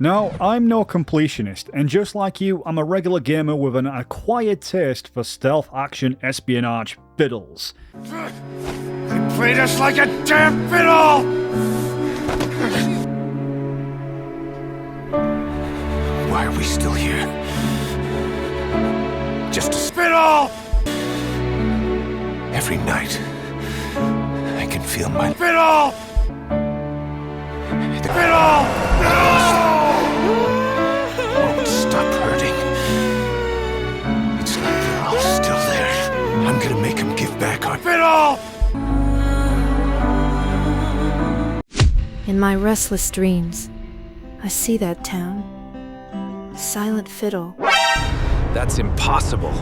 No, I'm no completionist, and just like you, I'm a regular gamer with an acquired taste for stealth action espionage fiddles. They played us like a damn fiddle! Why are we still here? Just a fiddle! Every night, I can feel my fiddle! The fiddle! Won't stop hurting. It's like they're all still there. I'm gonna make them give back our fiddle! In my restless dreams, I see that town. Silent Fiddle. That's impossible.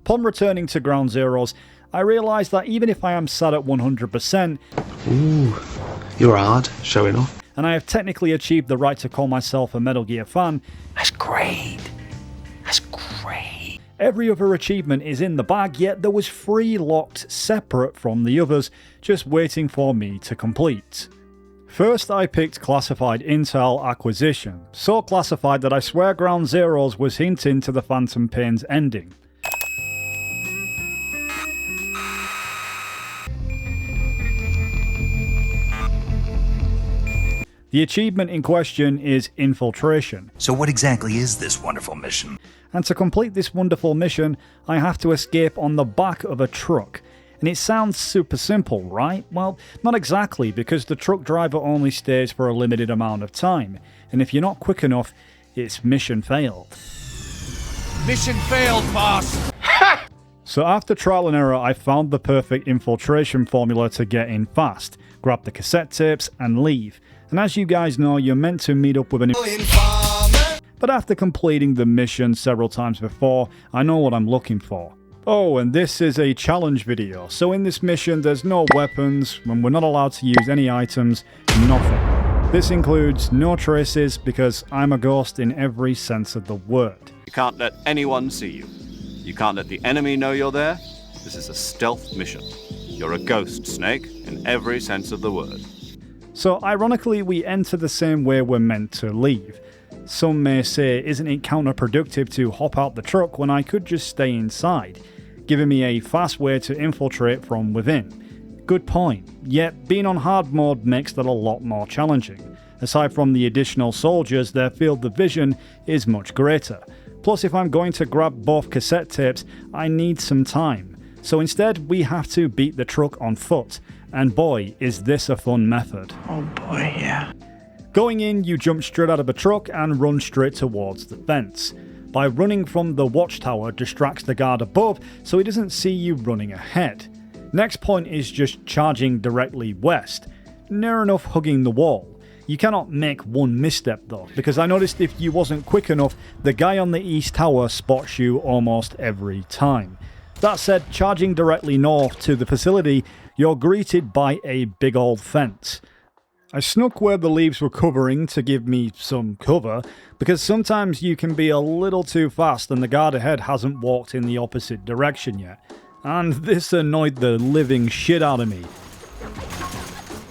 Upon returning to Ground Zeroes, I realised that even if I am sad at 100%, Ooh, you're hard, showing off. and I have technically achieved the right to call myself a Metal Gear fan, That's great. That's great. every other achievement is in the bag, yet there was 3 locked separate from the others, just waiting for me to complete. First, I picked Classified Intel Acquisition, so classified that I swear Ground Zeroes was hinting to the Phantom Pain's ending. The achievement in question is Infiltration, So what exactly is this wonderful mission? and to complete this wonderful mission, I have to escape on the back of a truck. And it sounds super simple, right? Well, not exactly, because the truck driver only stays for a limited amount of time, and if you're not quick enough, it's mission failed. Mission failed, boss! So after trial and error, I found the perfect infiltration formula to get in fast, grab the cassette tapes and leave. And as you guys know, you're meant to meet up with an but after completing the mission several times before, I know what I'm looking for. Oh, and this is a challenge video, so in this mission there's no weapons, and we're not allowed to use any items, nothing. This includes no traces, because I'm a ghost in every sense of the word. You can't let anyone see you. You can't let the enemy know you're there. This is a stealth mission. You're a ghost, Snake, in every sense of the word. So ironically, we enter the same way we're meant to leave. Some may say, isn't it counterproductive to hop out the truck when I could just stay inside, giving me a fast way to infiltrate from within? Good point, yet being on hard mode makes that a lot more challenging. Aside from the additional soldiers, their field of vision is much greater. Plus, if I'm going to grab both cassette tapes, I need some time. So instead, we have to beat the truck on foot, and boy, is this a fun method. Oh boy, yeah. Going in, you jump straight out of a truck and run straight towards the fence. By running from the watchtower distracts the guard above so he doesn't see you running ahead. Next point is just charging directly west, near enough hugging the wall. You cannot make one misstep though, because I noticed if you wasn't quick enough, the guy on the east tower spots you almost every time. That said, charging directly north to the facility, you're greeted by a big old fence. I snuck where the leaves were covering to give me some cover, because sometimes you can be a little too fast and the guard ahead hasn't walked in the opposite direction yet. And this annoyed the living shit out of me.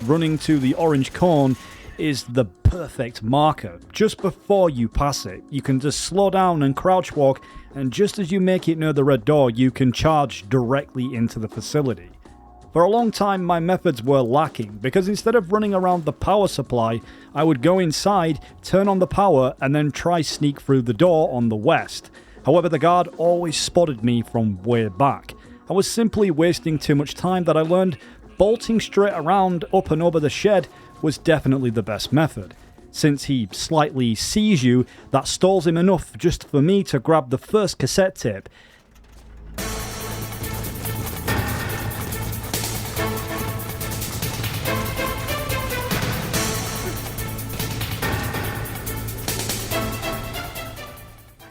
Running to the orange cone is the perfect marker. Just before you pass it, you can just slow down and crouch walk, and just as you make it near the red door, you can charge directly into the facility. For a long time, my methods were lacking, because instead of running around the power supply, I would go inside, turn on the power, and then try sneak through the door on the west. However, the guard always spotted me from way back. I was simply wasting too much time that I learned bolting straight around up and over the shed was definitely the best method. Since he slightly sees you, that stalls him enough just for me to grab the first cassette tape.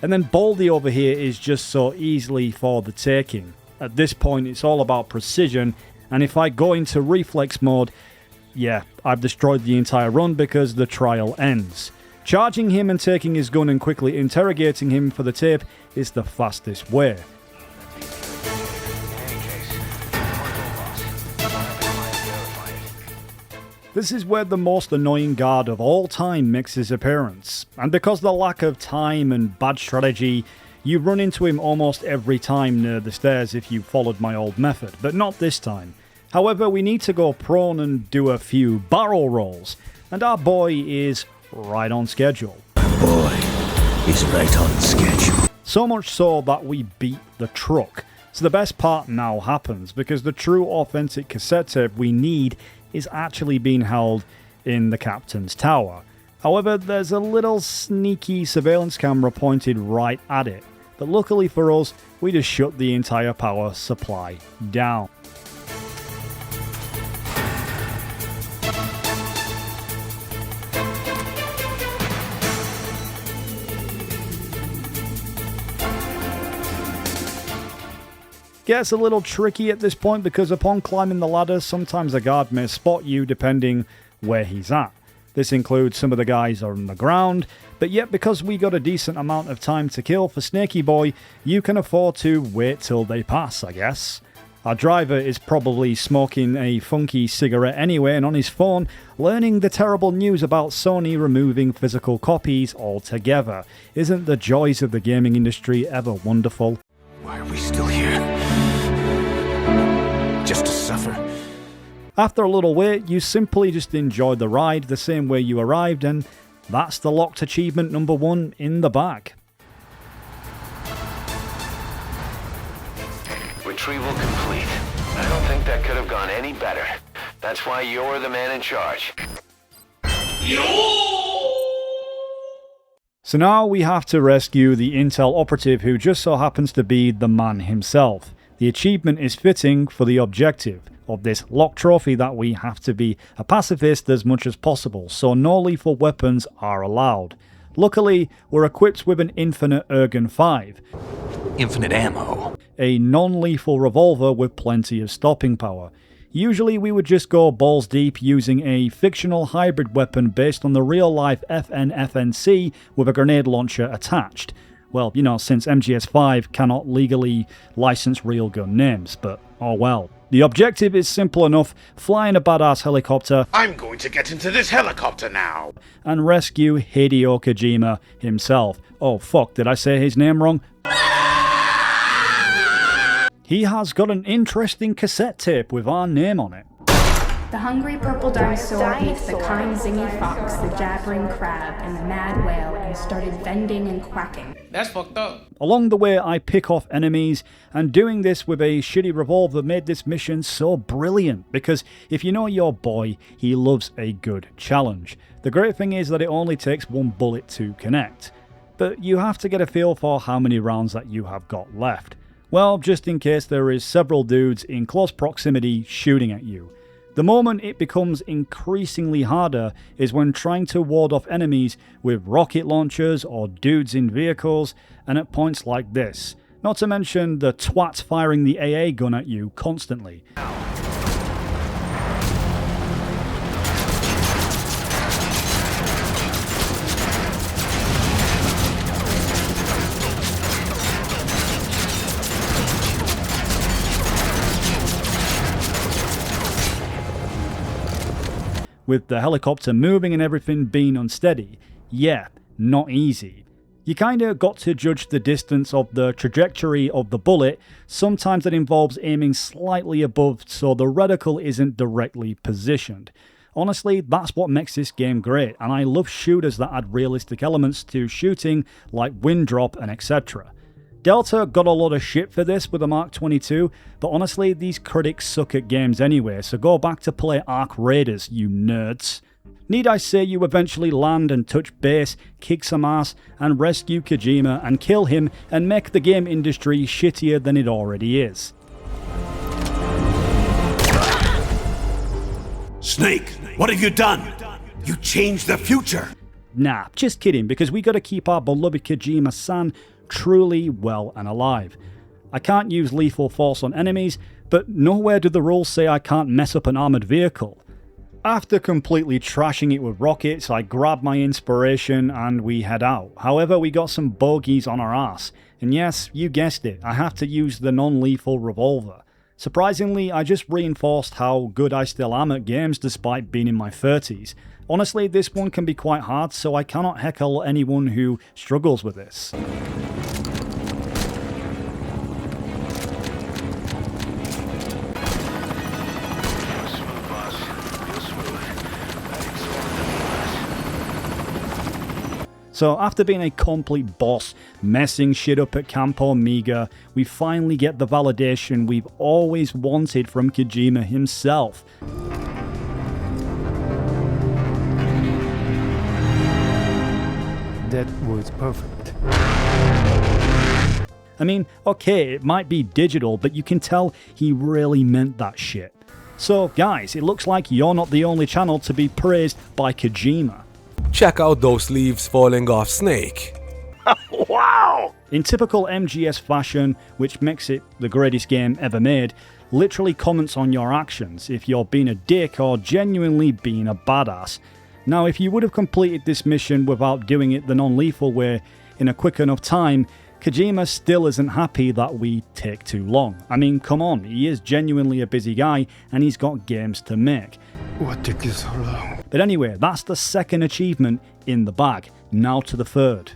And then Baldy over here is just so easily for the taking. At this point it's all about precision, and if I go into reflex mode, yeah, I've destroyed the entire run because the trial ends. Charging him and taking his gun and quickly interrogating him for the tape is the fastest way. This is where the most annoying guard of all time makes his appearance, and because of the lack of time and bad strategy, you run into him almost every time near the stairs if you followed my old method, but not this time. However, we need to go prone and do a few barrel rolls, and our boy is right on schedule. Boy, he's right on schedule. So much so that we beat the truck. So the best part now happens, because the true authentic cassette tape we need is actually being held in the captain's tower. However, there's a little sneaky surveillance camera pointed right at it, but luckily for us, we just shut the entire power supply down. Gets a little tricky at this point because upon climbing the ladder, sometimes a guard may spot you depending where he's at. This includes some of the guys on the ground, but yet because we got a decent amount of time to kill for Snakey Boy, you can afford to wait till they pass, I guess. Our driver is probably smoking a funky cigarette anyway and on his phone, learning the terrible news about Sony removing physical copies altogether. Isn't the joys of the gaming industry ever wonderful? Why are we still here? Just to suffer? After a little wait, you simply just enjoy the ride the same way you arrived, and that's the locked achievement number 1 in the bag. Retrieval complete. I don't think that could have gone any better. That's why you're the man in charge. So now we have to rescue the Intel operative who just so happens to be the man himself. The achievement is fitting for the objective of this locked trophy that we have to be a pacifist as much as possible, so no lethal weapons are allowed. Luckily, we're equipped with an infinite Ergen 5. Infinite ammo. A non-lethal revolver with plenty of stopping power. Usually we would just go balls deep using a fictional hybrid weapon based on the real-life FNFNC with a grenade launcher attached. Well, you know, since MGS5 cannot legally license real gun names, but oh well. The objective is simple enough: fly in a badass helicopter. I'm going to get into this helicopter now. And rescue Hideo Kojima himself. Oh fuck, did I say his name wrong? He has got an interesting cassette tape with our name on it. The hungry purple dinosaur meets the kind zingy fox, the jabbering crab, and the mad whale, and started vending and quacking. That's fucked up. Along the way, I pick off enemies, and doing this with a shitty revolver made this mission so brilliant, because if you know your boy, he loves a good challenge. The great thing is that it only takes 1 bullet to connect, but you have to get a feel for how many rounds that you have got left. Well, just in case there is several dudes in close proximity shooting at you. The moment it becomes increasingly harder is when trying to ward off enemies with rocket launchers or dudes in vehicles, and at points like this. Not to mention the twat firing the AA gun at you constantly. With the helicopter moving and everything being unsteady, yeah, not easy. You kinda got to judge the distance of the trajectory of the bullet. Sometimes that involves aiming slightly above so the reticle isn't directly positioned. Honestly, that's what makes this game great, and I love shooters that add realistic elements to shooting like wind drop and etc. Delta got a lot of shit for this with the Mark 22, but honestly, these critics suck at games anyway, so go back to play Ark Raiders, you nerds. Need I say you eventually land and touch base, kick some ass, and rescue Kojima and kill him and make the game industry shittier than it already is. Snake, what have you done? You changed the future. Nah, just kidding, because we gotta keep our beloved Kojima-san truly well and alive. I can't use lethal force on enemies, but nowhere do the rules say I can't mess up an armoured vehicle. After completely trashing it with rockets, I grab my inspiration and we head out. However, we got some bogeys on our ass, and yes, you guessed it, I have to use the non-lethal revolver. Surprisingly, I just reinforced how good I still am at games despite being in my 30s. Honestly, this one can be quite hard, so I cannot heckle anyone who struggles with this. So after being a complete boss, messing shit up at Camp Omega, we finally get the validation we've always wanted from Kojima himself. That was perfect. I mean, okay, it might be digital, but you can tell he really meant that shit. So guys, it looks like you're not the only channel to be praised by Kojima. Check out those leaves falling off, Snake. Wow! In typical MGS fashion, which makes it the greatest game ever made, literally comments on your actions if you're being a dick or genuinely being a badass. Now, if you would have completed this mission without doing it the non-lethal way in a quick enough time, Kojima still isn't happy that we take too long. I mean, come on, he is genuinely a busy guy and he's got games to make. What took you so long? But anyway, that's the second achievement in the bag. Now to the third.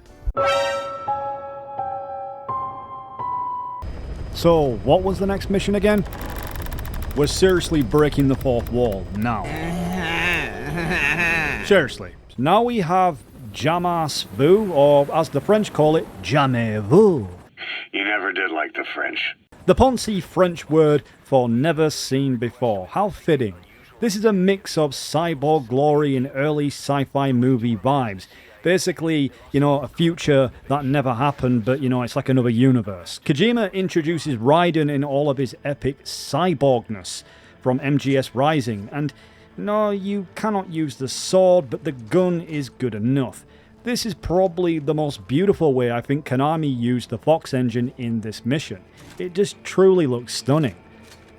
So, what was the next mission again? We're seriously breaking the fourth wall now. Seriously. Now we have Jamais Vu, or as the French call it, Jamais Vu. You never did like the French. The Poncy French word for never seen before. How fitting. This is a mix of cyborg glory and early sci-fi movie vibes. Basically, a future that never happened, but it's like another universe. Kojima introduces Raiden in all of his epic cyborgness from MGS Rising, and no, you cannot use the sword, but the gun is good enough. This is probably the most beautiful way I think Konami used the Fox engine in this mission. It just truly looks stunning.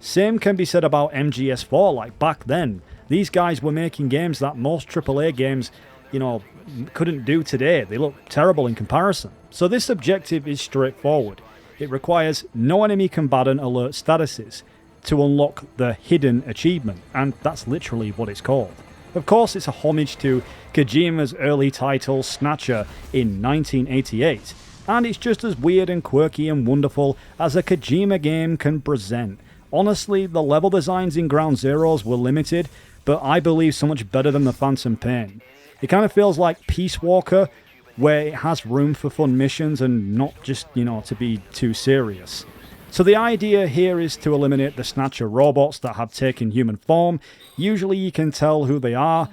Same can be said about MGS4, like back then. These guys were making games that most AAA games, couldn't do today. They look terrible in comparison. So this objective is straightforward. It requires no enemy combatant alert statuses to unlock the hidden achievement, and that's literally what it's called. Of course, it's a homage to Kojima's early title Snatcher in 1988, and it's just as weird and quirky and wonderful as a Kojima game can present. Honestly, the level designs in Ground Zeroes were limited, but I believe so much better than the Phantom Pain. It kind of feels like Peace Walker, where it has room for fun missions and not just, to be too serious. So the idea here is to eliminate the Snatcher robots that have taken human form. Usually you can tell who they are,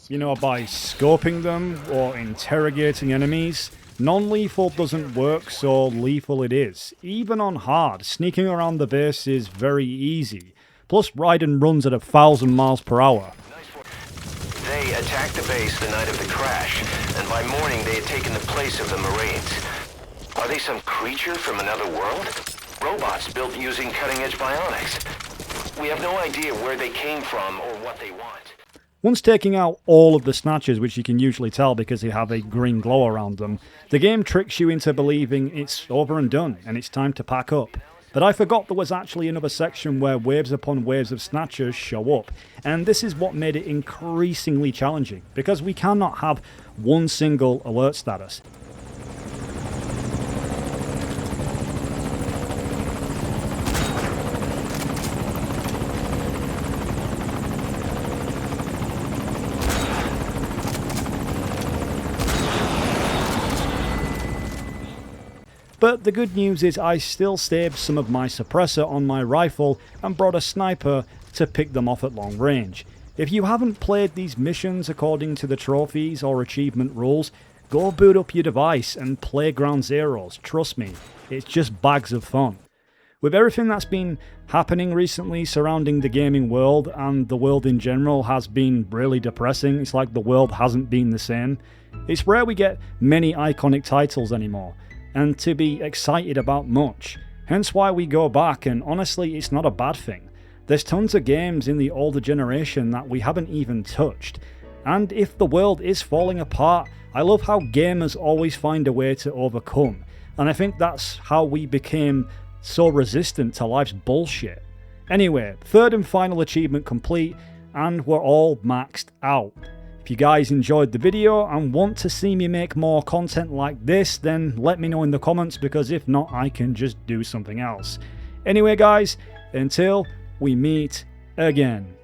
by scoping them or interrogating enemies. Non-lethal doesn't work, so lethal it is. Even on hard, sneaking around the base is very easy. Plus Raiden runs at 1,000 miles per hour. They attacked the base the night of the crash, and by morning they had taken the place of the Marines. Are they some creature from another world? Robots built using cutting-edge bionics. We have no idea where they came from or what they want. Once taking out all of the Snatchers, which you can usually tell because they have a green glow around them, the game tricks you into believing it's over and done and it's time to pack up. But I forgot there was actually another section where waves upon waves of Snatchers show up, and this is what made it increasingly challenging, because we cannot have one single alert status. But the good news is I still saved some of my suppressor on my rifle and brought a sniper to pick them off at long range. If you haven't played these missions according to the trophies or achievement rules, go boot up your device and play Ground Zeroes. Trust me, it's just bags of fun. With everything that's been happening recently surrounding the gaming world, and the world in general has been really depressing, it's like the world hasn't been the same. It's rare we get many iconic titles anymore, and to be excited about much. Hence why we go back, and honestly it's not a bad thing. There's tons of games in the older generation that we haven't even touched. And if the world is falling apart, I love how gamers always find a way to overcome. And I think that's how we became so resistant to life's bullshit. Anyway, third and final achievement complete, and we're all maxed out. If you guys enjoyed the video and want to see me make more content like this, then let me know in the comments, because if not, I can just do something else. Anyway guys, until we meet again.